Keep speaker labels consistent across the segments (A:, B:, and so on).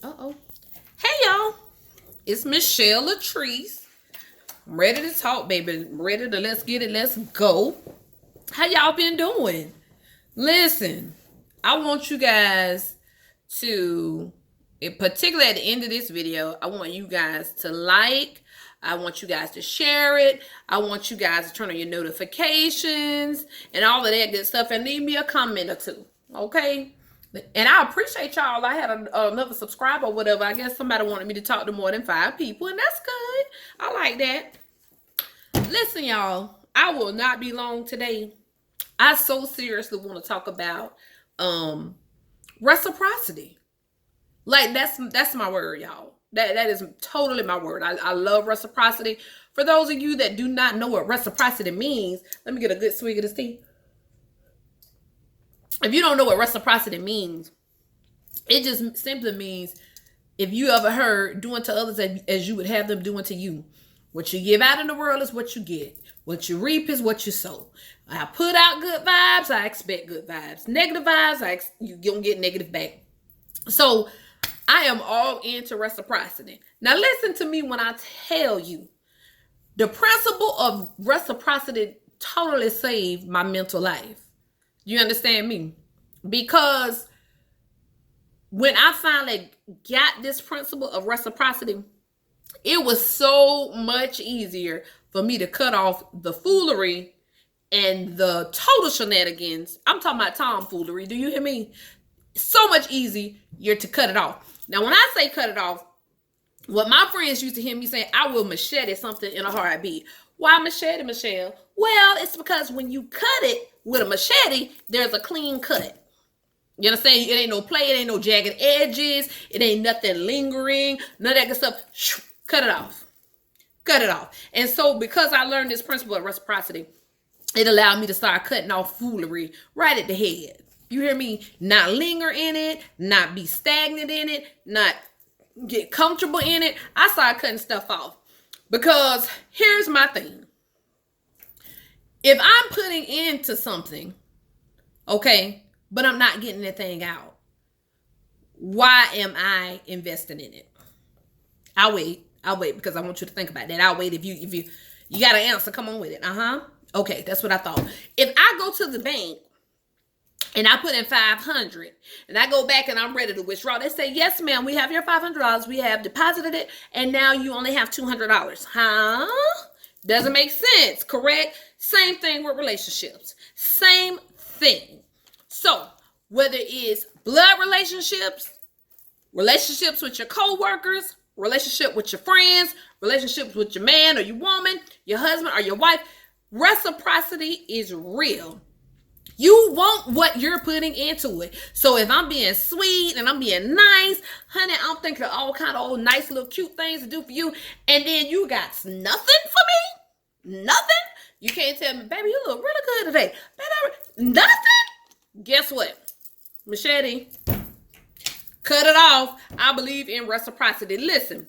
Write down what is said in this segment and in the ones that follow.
A: Uh-oh. Hey, y'all. It's Ms.Chelle Latrice. I'm ready to talk, baby. I'm ready to let's get it. Let's go. How y'all been doing? Listen, I want you guys to, particularly at the end of this video, I want you guys to like. I want you guys to share it. I want you guys to turn on your notifications and all of that good stuff and leave me a comment or two. Okay? And I appreciate y'all. I had another subscriber or whatever. I guess somebody wanted me to talk to more than 5 people, and that's good. I like that. Listen, y'all, I will not be long today. I so seriously want to talk about reciprocity. Like that's my word, y'all. That is totally my word. I love reciprocity. For those of you that do not know what reciprocity means, let me get a good swig of this tea. If you don't know what reciprocity means, it just simply means, if you ever heard, doing to others as you would have them doing to you. What you give out in the world is what you get. What you reap is what you sow. I put out good vibes, I expect good vibes. Negative vibes, you're going to get negative back. So I am all into reciprocity. Now listen to me when I tell you, the principle of reciprocity totally saved my mental life. You understand me? Because when I finally got this principle of reciprocity, it was so much easier for me to cut off the foolery and the total shenanigans. I'm talking about tomfoolery. Do you hear me? So much easier to cut it off. Now, when I say cut it off, what my friends used to hear me say, I will machete something in a heartbeat. Why machete, Ms.Chelle? Well, it's because when you cut it with a machete, there's a clean cut. You understand? It ain't no play, it ain't no jagged edges, it ain't nothing lingering, none of that good stuff. Cut it off. Cut it off. And so because I learned this principle of reciprocity, it allowed me to start cutting off foolery right at the head. You hear me? Not linger in it, not be stagnant in it, not get comfortable in it. I started cutting stuff off. Because here's my thing. If I'm putting into something, okay, but I'm not getting anything out, why am I investing in it? I'll wait because I want you to think about that. I'll wait if you got an answer, come on with it. Okay, that's what I thought. If I go to the bank and I put in $500 and I go back and I'm ready to withdraw, they say, yes, ma'am, we have your $500. We have deposited it and now you only have $200. Huh? Doesn't make sense, correct? Same thing with relationships. Same thing. So whether it's blood relationships, relationships with your co-workers, relationship with your friends, relationships with your man or your woman, your husband or your wife, reciprocity is real. You want what you're putting into it. So if I'm being sweet and I'm being nice, honey, I'm thinking of all kind of old nice little cute things to do for you, and then you got nothing for me? Nothing? You can't tell me, baby, you look really good today. Baby, nothing? Guess what? Machete. Cut it off. I believe in reciprocity. Listen,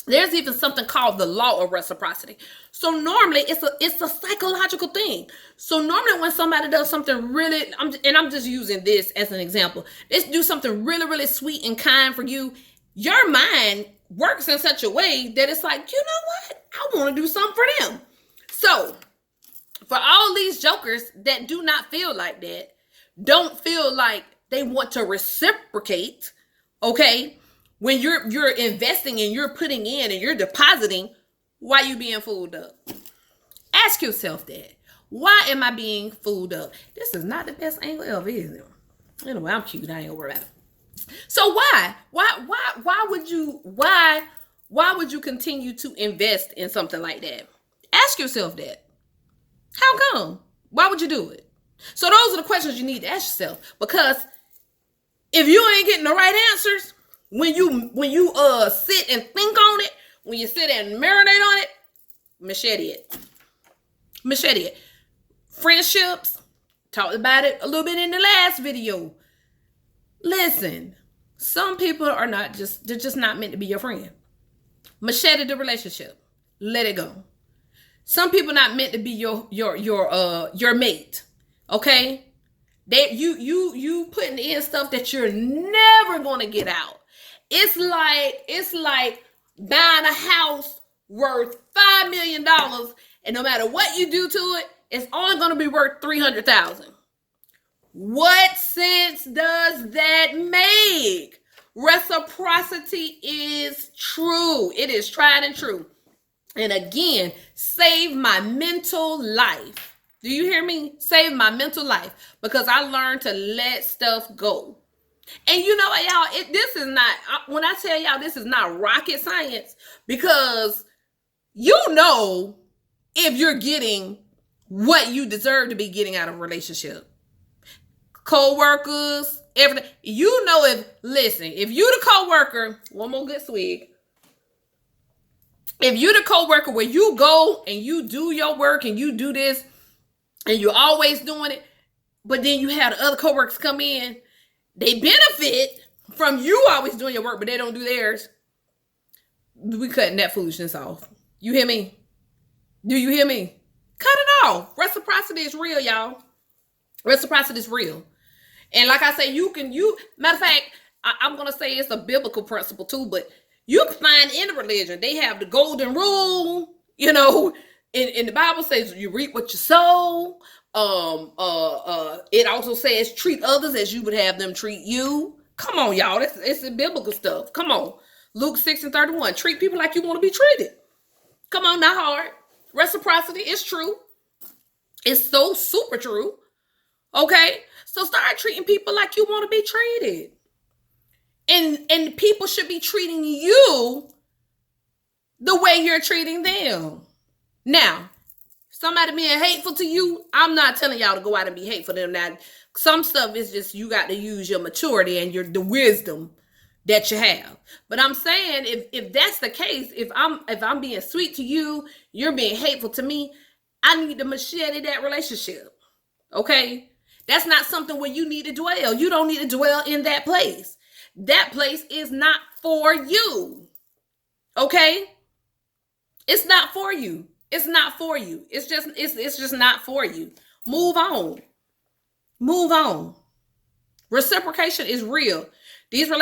A: there's even something called the law of reciprocity. So normally it's a psychological thing. So normally when somebody does something really, I'm just using this as an example. Let's do something really, really sweet and kind for you. Your mind works in such a way that it's like, you know what? I want to do something for them. So for all these jokers that do not feel like that, don't feel like they want to reciprocate, okay? When you're investing and you're putting in and you're depositing, why you being fooled up? Ask yourself that. Why am I being fooled up? This is not the best angle ever, is it? Anyway, I'm cute. I ain't gonna worry about it. So why would you continue to invest in something like that? Ask yourself that. How come? Why would you do it? So those are the questions you need to ask yourself. Because if you ain't getting the right answers, when you sit and think on it, when you sit and marinate on it, machete it. Machete it. Friendships, talked about it a little bit in the last video. Listen, some people are they're just not meant to be your friend. Machete the relationship. Let it go. Some people not meant to be your mate. Okay? You putting in stuff that you're never gonna get out. It's like buying a house worth $5 million, and no matter what you do to it, it's only going to be worth $300,000. What sense does that make? Reciprocity is true. It is tried and true. And again, save my mental life. Do you hear me? Save my mental life, because I learned to let stuff go. And you know what, y'all, this is not, when I tell y'all this is not rocket science, because you know if you're getting what you deserve to be getting out of a relationship. Co-workers, everything. You know if you the co-worker, one more good swig. If you the co-worker where you go and you do your work and you do this and you're always doing it, but then you have the other co-workers come in, they benefit from you always doing your work, but they don't do theirs. We cutting that foolishness off. You hear me? Do you hear me? Cut it off. Reciprocity is real, y'all. Reciprocity is real. And like I say, matter of fact, I'm going to say it's a biblical principle too, but you can find in the religion, they have the golden rule, in the Bible says you reap what you sow. It also says treat others as you would have them treat you. Come on, y'all. It's the biblical stuff. Come on. Luke 6:31. Treat people like you want to be treated. Come on, not hard. Reciprocity is true. It's so super true. Okay? So start treating people like you want to be treated. And people should be treating you the way you're treating them. Now, somebody being hateful to you, I'm not telling y'all to go out and be hateful to them. Now, some stuff is just you got to use your maturity and the wisdom that you have. But I'm saying if that's the case, if I'm being sweet to you, you're being hateful to me, I need to machete that relationship. Okay? That's not something where you need to dwell. You don't need to dwell in that place. That place is not for you. Okay? It's not for you. It's not for you. It's just not for you. Move on. Move on. Reciprocation is real. Y'all,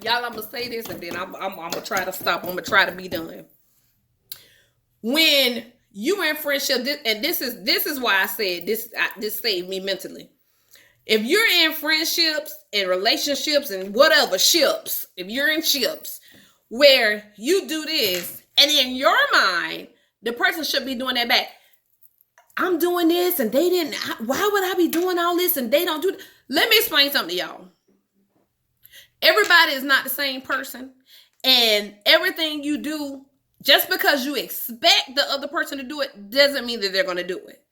A: I'm gonna say this and then I'm gonna try to stop. I'm gonna try to be done. When you in friendship, this is why I said this saved me mentally. If you're in friendships and relationships and whatever ships, if you're in ships where you do this, and in your mind, the person should be doing that back. I'm doing this and they didn't. Why would I be doing all this and they don't do it? Let me explain something to y'all. Everybody is not the same person. And everything you do, just because you expect the other person to do it, doesn't mean that they're going to do it.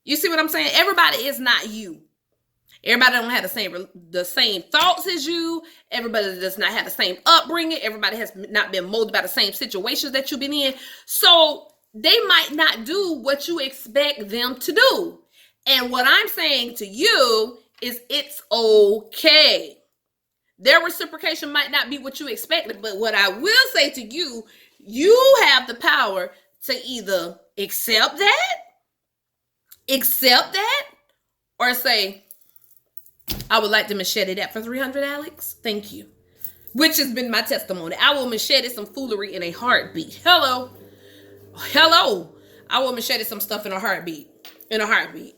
A: You see what I'm saying? Everybody is not you. Everybody don't have the same thoughts as you. Everybody does not have the same upbringing. Everybody has not been molded by the same situations that you've been in. So they might not do what you expect them to do. And what I'm saying to you is it's okay. Their reciprocation might not be what you expected, but what I will say to you, you have the power to either accept that, or say, I would like to machete that for $300, Alex. Thank you. Which has been my testimony. I will machete some foolery in a heartbeat. Hello. I will machete some stuff in a heartbeat. And let me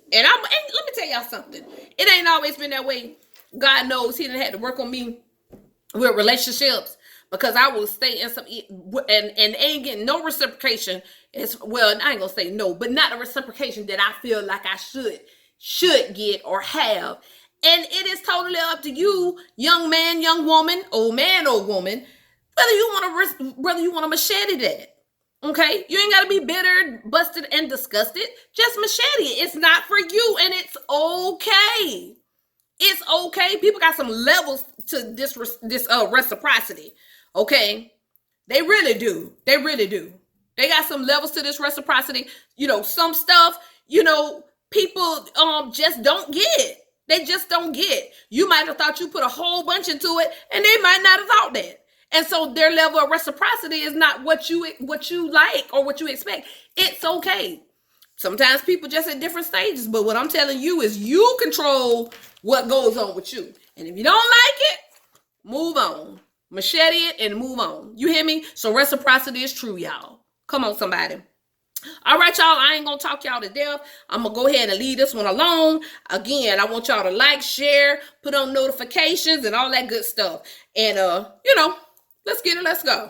A: tell y'all something. It ain't always been that way. God knows he done had to work on me with relationships, because I will stay in some and ain't getting no reciprocation. Well, I ain't gonna say no, but not a reciprocation that I feel like I should get or have. And it is totally up to you, young man, young woman, old man, old woman, whether you want to machete that. Okay? You ain't got to be bitter, busted, and disgusted. Just machete it. It's not for you, and it's okay. It's okay. People got some levels to this reciprocity. Okay? They really do. They They got some levels to this reciprocity. Some stuff, people just don't get. They just don't get. You might have thought you put a whole bunch into it, and they might not have thought that. And so their level of reciprocity is not what you like or what you expect. It's okay. Sometimes people just at different stages, but what I'm telling you is you control what goes on with you. And if you don't like it, Move on. Machete it and move on. You hear me? So reciprocity is true, y'all. Come on, somebody. All right, y'all. I ain't gonna talk y'all to death. I'm gonna go ahead and leave this one alone. Again, I want y'all to like, share, put on notifications, and all that good stuff. And let's get it. Let's go.